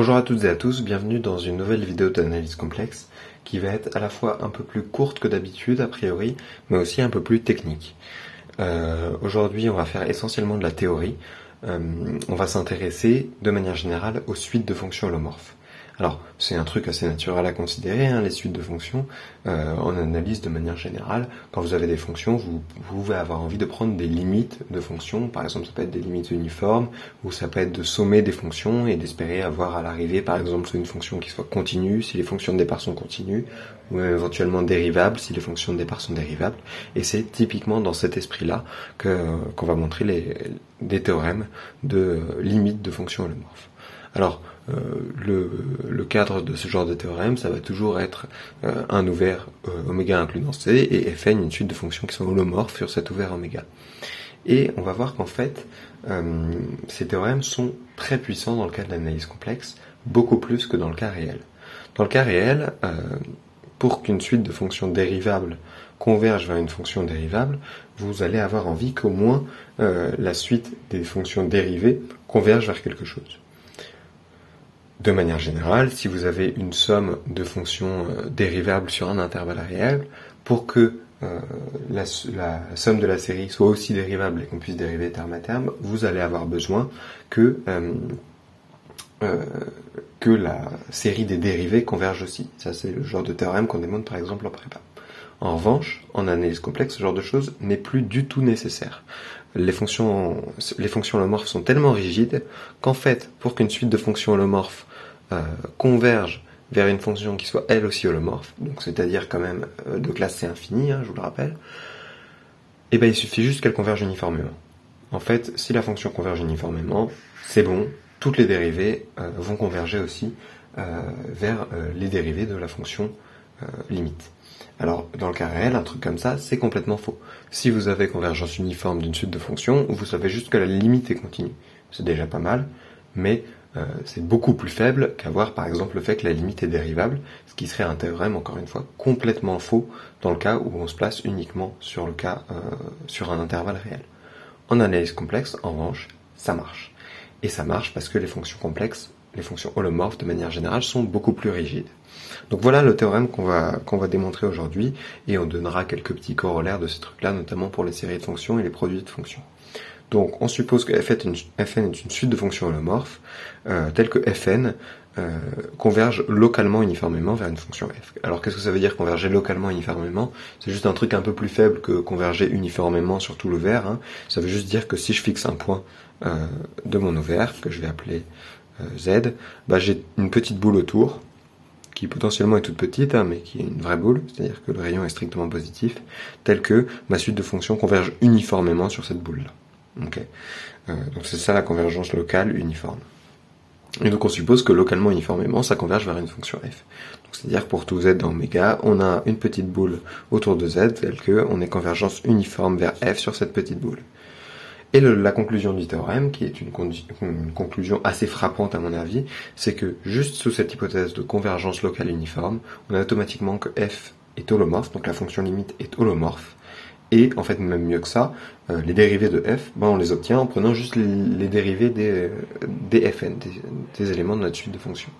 Bonjour à toutes et à tous, bienvenue dans une nouvelle vidéo d'analyse complexe qui va être à la fois un peu plus courte que d'habitude a priori, mais aussi un peu plus technique. Aujourd'hui on va faire essentiellement de la théorie, on va s'intéresser de manière générale aux suites de fonctions holomorphes. Alors, c'est un truc assez naturel à considérer, les suites de fonctions. En analyse de manière générale, quand vous avez des fonctions, vous pouvez avoir envie de prendre des limites de fonctions. Par exemple, ça peut être des limites uniformes, ou ça peut être de sommer des fonctions et d'espérer avoir à l'arrivée, par exemple, une fonction qui soit continue, si les fonctions de départ sont continues, ou éventuellement dérivables, si les fonctions de départ sont dérivables. Et c'est typiquement dans cet esprit-là qu'on va montrer des théorèmes de limites de fonctions holomorphes. Alors, le cadre de ce genre de théorème, ça va toujours être un ouvert oméga inclus dans C et Fn, une suite de fonctions qui sont holomorphes sur cet ouvert oméga. Et on va voir qu'en fait, ces théorèmes sont très puissants dans le cas de l'analyse complexe, beaucoup plus que dans le cas réel. Dans le cas réel, pour qu'une suite de fonctions dérivables converge vers une fonction dérivable, vous allez avoir envie qu'au moins la suite des fonctions dérivées converge vers quelque chose. De manière générale, si vous avez une somme de fonctions dérivables sur un intervalle réel, pour que la somme de la série soit aussi dérivable et qu'on puisse dériver terme à terme, vous allez avoir besoin que la série des dérivés converge aussi. Ça, c'est le genre de théorème qu'on démontre par exemple en prépa. En revanche, en analyse complexe, ce genre de choses n'est plus du tout nécessaire. Les fonctions holomorphes sont tellement rigides qu'en fait, pour qu'une suite de fonctions holomorphes converge vers une fonction qui soit elle aussi holomorphe, donc c'est-à-dire quand même de classe C infinie, je vous le rappelle, et il suffit juste qu'elle converge uniformément. En fait, si la fonction converge uniformément, c'est bon, toutes les dérivées vont converger aussi vers les dérivées de la fonction limite. Alors, dans le cas réel, un truc comme ça, c'est complètement faux. Si vous avez convergence uniforme d'une suite de fonctions, vous savez juste que la limite est continue. C'est déjà pas mal, mais c'est beaucoup plus faible qu'avoir par exemple le fait que la limite est dérivable, ce qui serait un théorème, encore une fois, complètement faux dans le cas où on se place uniquement sur un intervalle réel. En analyse complexe, en revanche, ça marche. Et ça marche parce que les fonctions complexes, les fonctions holomorphes de manière générale, sont beaucoup plus rigides. Donc voilà le théorème qu'on va démontrer aujourd'hui, et on donnera quelques petits corollaires de ces trucs-là, notamment pour les séries de fonctions et les produits de fonctions. Donc on suppose que Fn est une suite de fonctions holomorphes, telles que Fn converge localement uniformément vers une fonction f. Alors qu'est-ce que ça veut dire converger localement uniformément? C'est juste un truc un peu plus faible que converger uniformément sur tout l'ouvert. Ça veut juste dire que si je fixe un point de mon ouvert, que je vais appeler Z, j'ai une petite boule autour, qui potentiellement est toute petite, mais qui est une vraie boule, c'est-à-dire que le rayon est strictement positif, tel que ma suite de fonctions converge uniformément sur cette boule-là. Okay. Donc c'est ça la convergence locale uniforme. Et donc on suppose que localement uniformément, ça converge vers une fonction f. Donc c'est-à-dire pour tout z dans oméga, on a une petite boule autour de z, telle que on est convergence uniforme vers f sur cette petite boule. Et la conclusion du théorème, qui est une conclusion assez frappante à mon avis, c'est que juste sous cette hypothèse de convergence locale uniforme, on a automatiquement que f est holomorphe, donc la fonction limite est holomorphe. Et en fait, même mieux que ça, les dérivés de f, on les obtient en prenant juste les dérivés des fn, des éléments de notre suite de fonctions.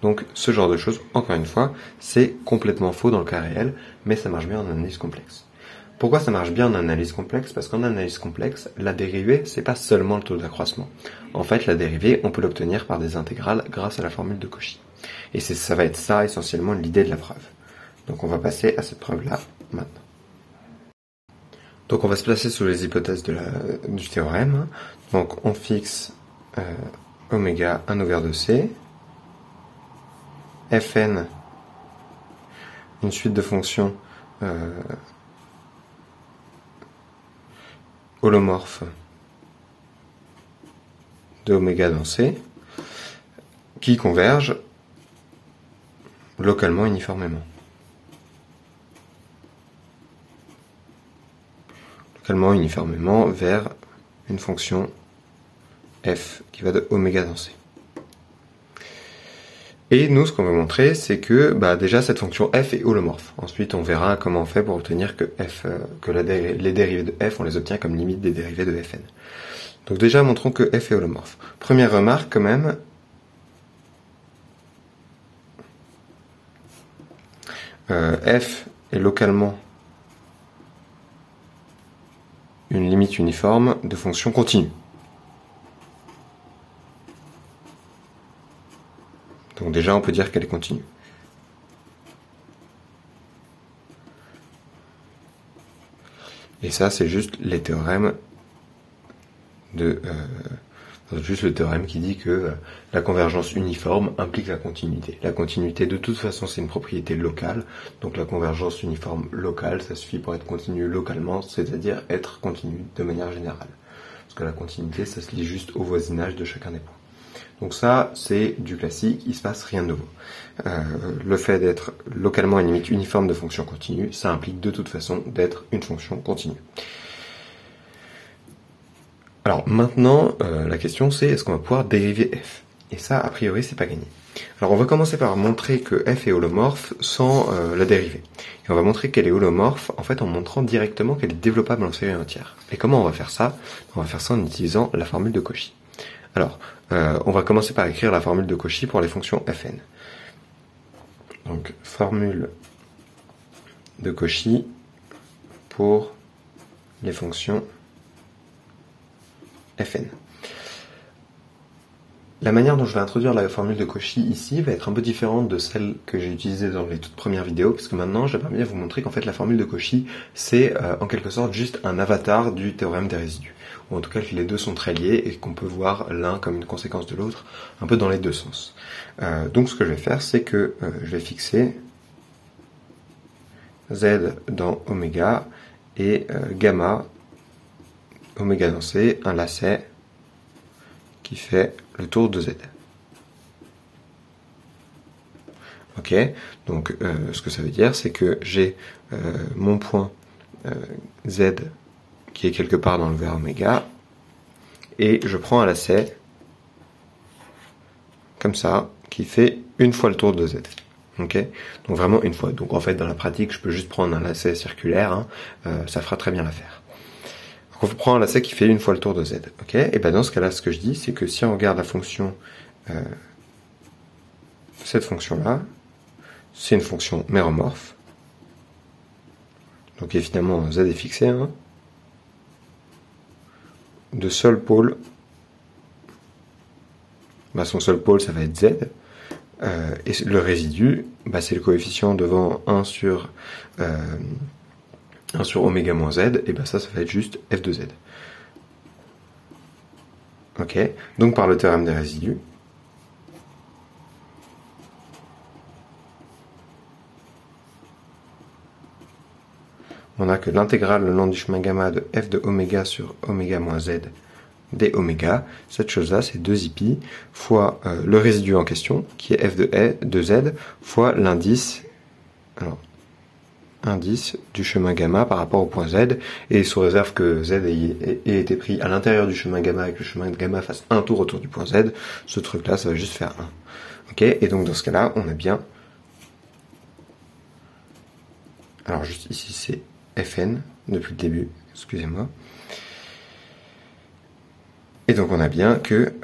Donc ce genre de choses, encore une fois, c'est complètement faux dans le cas réel, mais ça marche bien en analyse complexe. Pourquoi ça marche bien en analyse complexe? Parce qu'en analyse complexe, la dérivée, c'est pas seulement le taux d'accroissement. En fait, la dérivée, on peut l'obtenir par des intégrales grâce à la formule de Cauchy. Et ça va être ça, essentiellement, l'idée de la preuve. Donc on va passer à cette preuve-là, maintenant. Donc on va se placer sous les hypothèses du théorème. Donc on fixe oméga 1 ouvert de C, Fn, une suite de fonctions holomorphes de oméga dans C, qui convergent localement uniformément. Uniformément vers une fonction f qui va de oméga dans C. Et nous, ce qu'on va montrer, c'est que déjà cette fonction f est holomorphe. Ensuite, on verra comment on fait pour obtenir que les dérivés de f, on les obtient comme limite des dérivés de fn. Donc déjà, montrons que f est holomorphe. Première remarque quand même, f est localement une limite uniforme de fonction continue. Donc déjà, on peut dire qu'elle est continue. Et ça, c'est juste les théorèmes juste le théorème qui dit que la convergence uniforme implique la continuité. La continuité, de toute façon, c'est une propriété locale. Donc la convergence uniforme locale, ça suffit pour être continue localement, c'est-à-dire être continue de manière générale. Parce que la continuité, ça se lie juste au voisinage de chacun des points. Donc ça, c'est du classique, il se passe rien de nouveau. Le fait d'être localement une limite uniforme de fonction continue, ça implique de toute façon d'être une fonction continue. Alors maintenant, la question c'est est-ce qu'on va pouvoir dériver f? Et ça, a priori, c'est pas gagné. Alors on va commencer par montrer que f est holomorphe sans la dériver. Et on va montrer qu'elle est holomorphe en fait en montrant directement qu'elle est développable en série entière. Et comment on va faire ça? On va faire ça en utilisant la formule de Cauchy. Alors, on va commencer par écrire la formule de Cauchy pour les fonctions fn. Donc, formule de Cauchy pour les fonctions fn. La manière dont je vais introduire la formule de Cauchy ici va être un peu différente de celle que j'ai utilisée dans les toutes premières vidéos, parce que maintenant j'aimerais bien vous montrer qu'en fait la formule de Cauchy c'est en quelque sorte juste un avatar du théorème des résidus, ou en tout cas que les deux sont très liés et qu'on peut voir l'un comme une conséquence de l'autre, un peu dans les deux sens. Donc ce que je vais faire c'est que je vais fixer z dans oméga et gamma, oméga dans C, un lacet qui fait le tour de z. Ok, donc ce que ça veut dire, c'est que j'ai mon point z qui est quelque part dans le vers oméga, et je prends un lacet comme ça, qui fait une fois le tour de z. Ok, donc vraiment une fois. Donc en fait, dans la pratique, je peux juste prendre un lacet circulaire, hein, ça fera très bien l'affaire. Donc on prend un lacet qui fait une fois le tour de z. Ok, et ben dans ce cas-là, ce que je dis, c'est que si on regarde la fonction, cette fonction-là, c'est une fonction méromorphe. Donc évidemment, z est fixé, hein, de seul pôle. Bah, son seul pôle, ça va être z. Et le résidu, bah, c'est le coefficient devant 1 sur oméga moins z, et bah ça va être juste f de z. Ok, donc par le théorème des résidus, on a que l'intégrale le long du chemin gamma de f de oméga sur oméga moins z d oméga, cette chose-là, c'est 2i fois le résidu en question, qui est f de z, fois l'indice, alors, indice du chemin gamma par rapport au point z, et sous réserve que z ait été pris à l'intérieur du chemin gamma et que le chemin de gamma fasse un tour autour du point z, ce truc-là, ça va juste faire 1. Ok, et donc dans ce cas-là, on a bien, alors juste ici c'est fn, depuis le début, excusez-moi, et donc on a bien que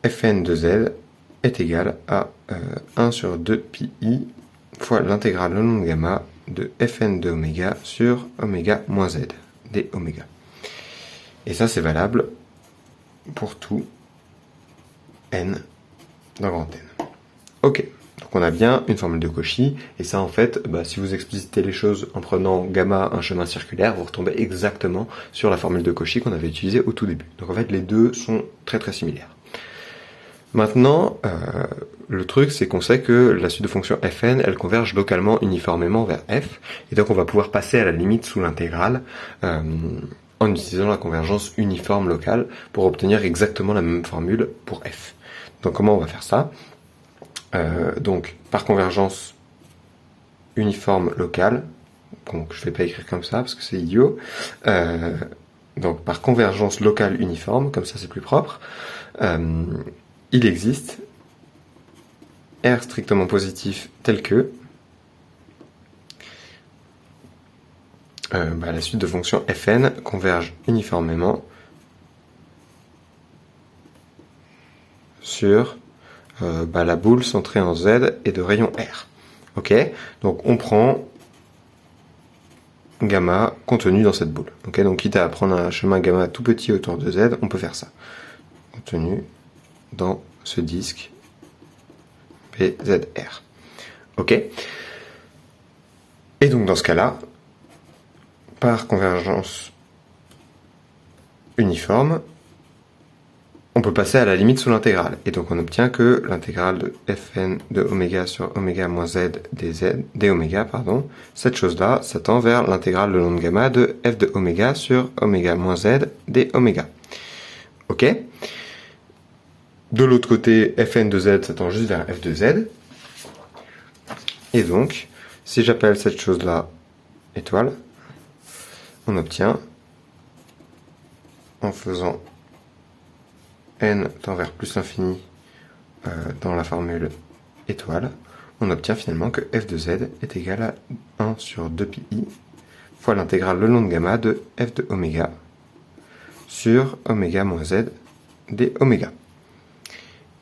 fn de z est égal à 1 sur 2 pi i fois l'intégrale le long de gamma de fn de oméga sur oméga moins z, d oméga. Et ça c'est valable pour tout n dans grand N. Ok, donc on a bien une formule de Cauchy, et ça en fait, bah, si vous explicitez les choses en prenant gamma un chemin circulaire, vous retombez exactement sur la formule de Cauchy qu'on avait utilisée au tout début. Donc en fait les deux sont très très similaires. Maintenant, le truc c'est qu'on sait que la suite de fonctions fn, elle converge localement uniformément vers f, et donc on va pouvoir passer à la limite sous l'intégrale en utilisant la convergence uniforme locale pour obtenir exactement la même formule pour f. Donc comment on va faire ça? Donc par convergence uniforme locale, donc je vais pas écrire comme ça parce que c'est idiot, donc par convergence locale uniforme, comme ça c'est plus propre, il existe R strictement positif tel que la suite de fonctions fn converge uniformément sur la boule centrée en Z et de rayon R. Ok, donc on prend gamma contenu dans cette boule. Ok, donc quitte à prendre un chemin gamma tout petit autour de z, on peut faire ça. Contenu dans ce disque BZR. Ok. Et donc dans ce cas-là, par convergence uniforme, on peut passer à la limite sous l'intégrale. Et donc on obtient que l'intégrale de fn de oméga sur oméga moins z d oméga, cette chose-là, ça tend vers l'intégrale de long de gamma de f de oméga sur oméga moins z d oméga. Ok. De l'autre côté, fn de z, ça tend juste vers f de z. Et donc, si j'appelle cette chose-là étoile, on obtient, en faisant n tend vers plus l'infini dans la formule étoile, on obtient finalement que f de z est égal à 1 sur 2pi fois l'intégrale le long de gamma de f de oméga sur oméga moins z d oméga.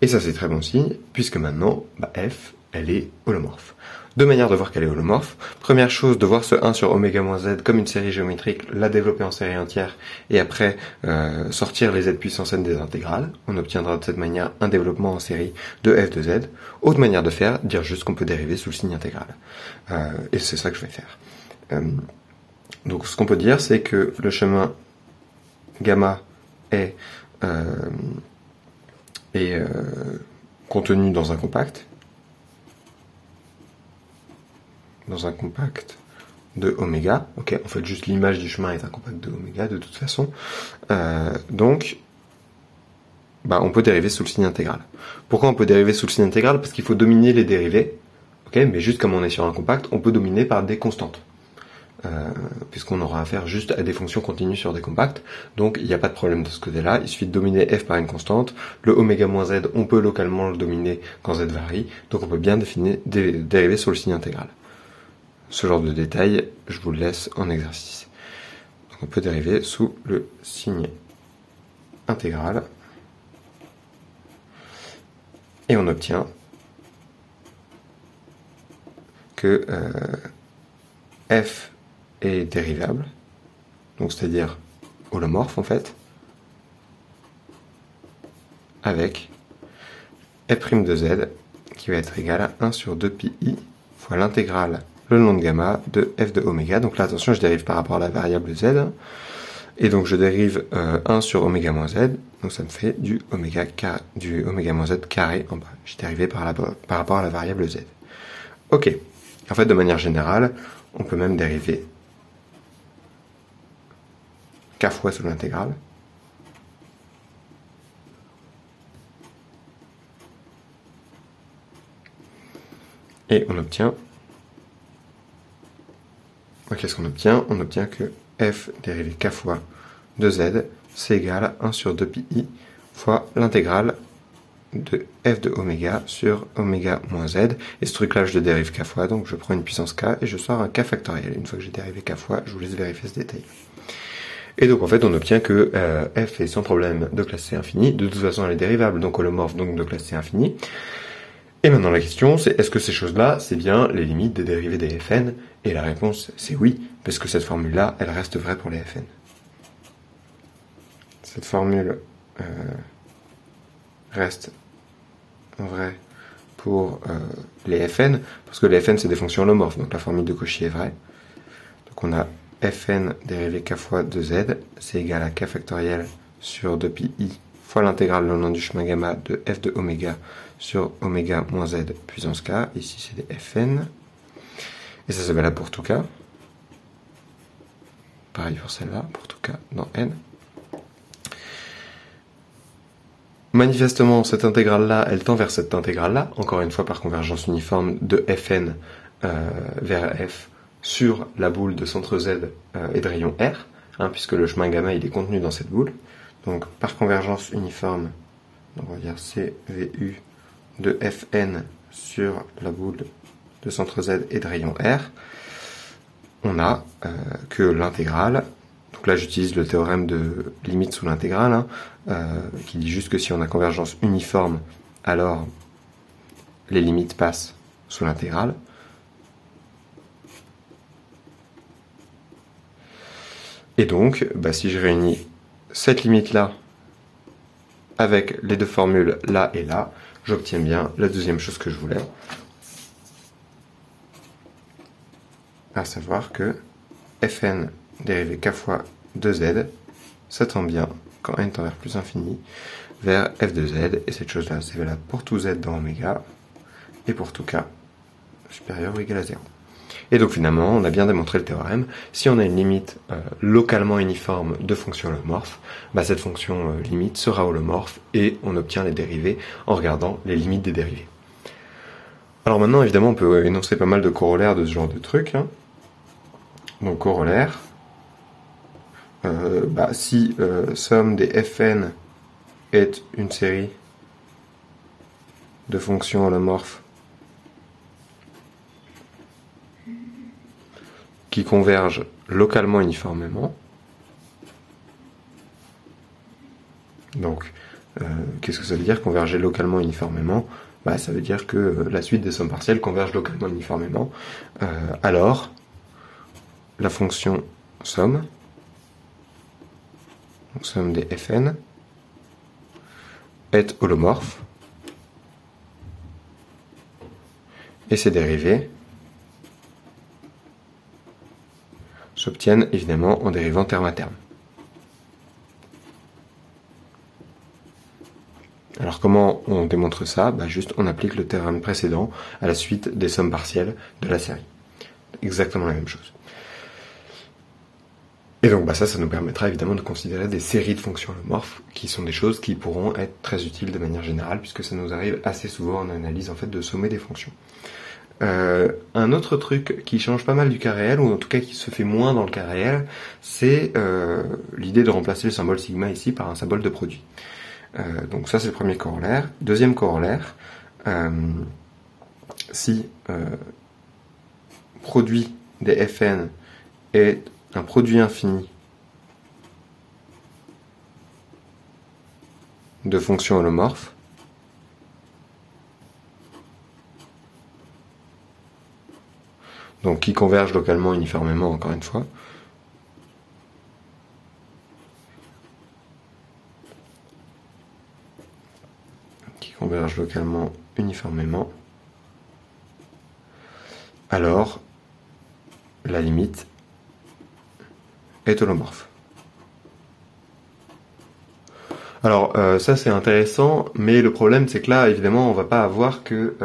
Et ça c'est très bon signe, puisque maintenant, f, elle est holomorphe. Deux manières de voir qu'elle est holomorphe. Première chose, de voir ce 1 sur oméga moins z comme une série géométrique, la développer en série entière, et après sortir les z puissance n des intégrales. On obtiendra de cette manière un développement en série de f de z. Autre manière de faire, dire juste qu'on peut dériver sous le signe intégral. Et c'est ça que je vais faire. Donc ce qu'on peut dire, c'est que le chemin gamma est contenu dans un compact. De oméga. Ok, en fait, juste l'image du chemin est un compact de oméga de toute façon. Donc, on peut dériver sous le signe intégral. Pourquoi on peut dériver sous le signe intégral? Parce qu'il faut dominer les dérivés. Ok, mais juste comme on est sur un compact, on peut dominer par des constantes. Puisqu'on aura affaire juste à des fonctions continues sur des compacts. Donc, il n'y a pas de problème de ce côté-là. Il suffit de dominer f par une constante. Le oméga moins z, on peut localement le dominer quand z varie. Donc, on peut bien dériver sur le signe intégral. Ce genre de détails, je vous le laisse en exercice. Donc on peut dériver sous le signe intégral. Et on obtient que f est dérivable, donc c'est-à-dire holomorphe en fait, avec f' de z qui va être égal à 1 sur 2pi fois l'intégrale le long de gamma de f de oméga. Donc là, attention, je dérive par rapport à la variable z. Et donc, je dérive 1 sur oméga moins z. Donc, ça me fait du oméga moins z carré en bas. J'ai dérivé par rapport à la variable z. Ok. En fait, de manière générale, on peut même dériver k fois sous l'intégrale. Et on obtient... Qu'est-ce qu'on obtient? On obtient que f dérivé k fois de z, c'est égal à 1 sur 2pi fois l'intégrale de f de oméga sur oméga moins z. Et ce truc-là, je le dérive k fois, donc je prends une puissance k et je sors un k factoriel. Une fois que j'ai dérivé k fois, je vous laisse vérifier ce détail. Et donc en fait, on obtient que f est sans problème de classe C infini. De toute façon, elle est dérivable, donc holomorphe, donc de classe C infini. Et maintenant la question c'est, est-ce que ces choses-là, c'est bien les limites des dérivés des fn? Et la réponse c'est oui, parce que cette formule-là, elle reste vraie pour les fn. Cette formule reste vraie pour les fn, parce que les fn c'est des fonctions holomorphes, donc la formule de Cauchy est vraie. Donc on a fn dérivé k fois de z, c'est égal à k factoriel sur 2pi fois l'intégrale le long du chemin gamma de f de oméga sur oméga moins z puissance k. Ici, c'est des fn. Et ça, c'est valable pour tout k. Pareil pour celle-là, pour tout k dans n. Manifestement, cette intégrale-là, elle tend vers cette intégrale-là, encore une fois par convergence uniforme de fn vers f sur la boule de centre z et de rayon r, puisque le chemin gamma, il est contenu dans cette boule. Donc, par convergence uniforme, on va dire CVU de Fn sur la boule de centre Z et de rayon R, on a que l'intégrale, donc là j'utilise le théorème de limite sous l'intégrale, qui dit juste que si on a convergence uniforme, alors les limites passent sous l'intégrale. Et donc, si je réunis cette limite-là avec les deux formules là et là, j'obtiens bien la deuxième chose que je voulais, à savoir que fn dérivé k fois 2z, ça tend bien, quand n tend vers plus infini, vers f de z, et cette chose-là, c'est valable pour tout z dans oméga, et pour tout k supérieur ou égal à 0. Et donc finalement, on a bien démontré le théorème. Si on a une limite localement uniforme de fonction holomorphe, cette fonction limite sera holomorphe et on obtient les dérivés en regardant les limites des dérivés. Alors maintenant, évidemment, on peut énoncer pas mal de corollaires de ce genre de truc. Donc corollaire, si somme des fn est une série de fonctions holomorphes qui convergent localement uniformément. Donc, qu'est-ce que ça veut dire, converger localement uniformément? Ça veut dire que la suite des sommes partielles converge localement uniformément. Alors, la fonction somme, donc somme des fn, est holomorphe, et ses dérivés s'obtiennent évidemment en dérivant terme à terme. Alors comment on démontre ça? Juste on applique le théorème précédent à la suite des sommes partielles de la série. Exactement la même chose. Et donc ça nous permettra évidemment de considérer des séries de fonctions holomorphes qui sont des choses qui pourront être très utiles de manière générale puisque ça nous arrive assez souvent en analyse de sommer des fonctions. Un autre truc qui change pas mal du cas réel, ou en tout cas qui se fait moins dans le cas réel, c'est l'idée de remplacer le symbole sigma ici par un symbole de produit. Donc ça c'est le premier corollaire. Deuxième corollaire, si produit des fn est un produit infini de fonctions holomorphes, donc qui convergent localement uniformément, encore une fois, alors la limite est holomorphe. Alors ça c'est intéressant, mais le problème c'est que là évidemment on va pas avoir que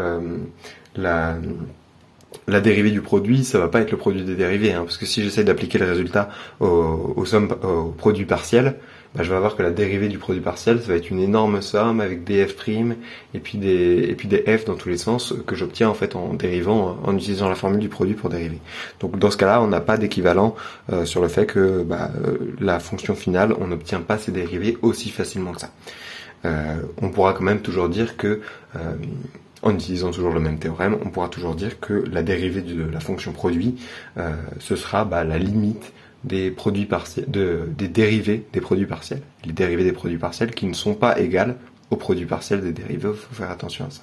la dérivée du produit, ça va pas être le produit des dérivés, parce que si j'essaie d'appliquer le résultat au produit partiel, je vais avoir que la dérivée du produit partiel, ça va être une énorme somme avec des f' et puis des f dans tous les sens que j'obtiens en fait en dérivant, en utilisant la formule du produit pour dériver. Donc dans ce cas-là, on n'a pas d'équivalent sur le fait que la fonction finale, on n'obtient pas ses dérivés aussi facilement que ça. On pourra quand même toujours dire que en utilisant toujours le même théorème, on pourra toujours dire que la dérivée de la fonction produit, ce sera la limite des produits partiels, des dérivés des produits partiels. Les dérivés des produits partiels qui ne sont pas égales aux produits partiels des dérivés, il faut faire attention à ça.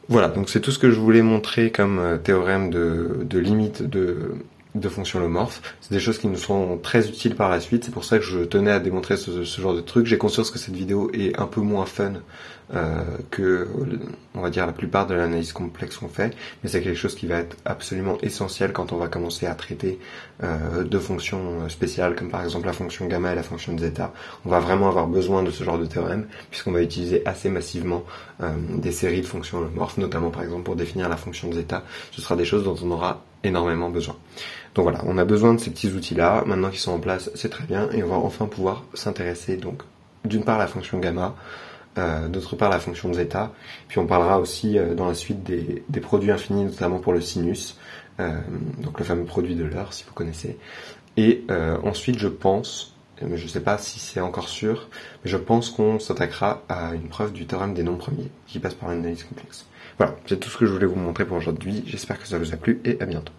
Voilà, donc c'est tout ce que je voulais montrer comme théorème de limite de fonctions holomorphes. C'est des choses qui nous sont très utiles par la suite, c'est pour ça que je tenais à démontrer ce genre de truc. J'ai conscience que cette vidéo est un peu moins fun que, on va dire, la plupart de l'analyse complexe qu'on fait, mais c'est quelque chose qui va être absolument essentiel quand on va commencer à traiter de fonctions spéciales, comme par exemple la fonction gamma et la fonction de zeta. On va vraiment avoir besoin de ce genre de théorème, puisqu'on va utiliser assez massivement des séries de fonctions holomorphes, notamment par exemple pour définir la fonction de zeta. Ce sera des choses dont on aura énormément besoin. Donc voilà, on a besoin de ces petits outils-là. Maintenant qu'ils sont en place, c'est très bien, et on va enfin pouvoir s'intéresser donc d'une part à la fonction gamma, d'autre part la fonction de zeta, puis on parlera aussi dans la suite des produits infinis, notamment pour le sinus, donc le fameux produit de L'Heure, si vous connaissez. Et ensuite, je pense, mais je ne sais pas si c'est encore sûr, mais je pense qu'on s'attaquera à une preuve du théorème des nombres premiers, qui passe par l'analyse complexe. Voilà, c'est tout ce que je voulais vous montrer pour aujourd'hui. J'espère que ça vous a plu, et à bientôt.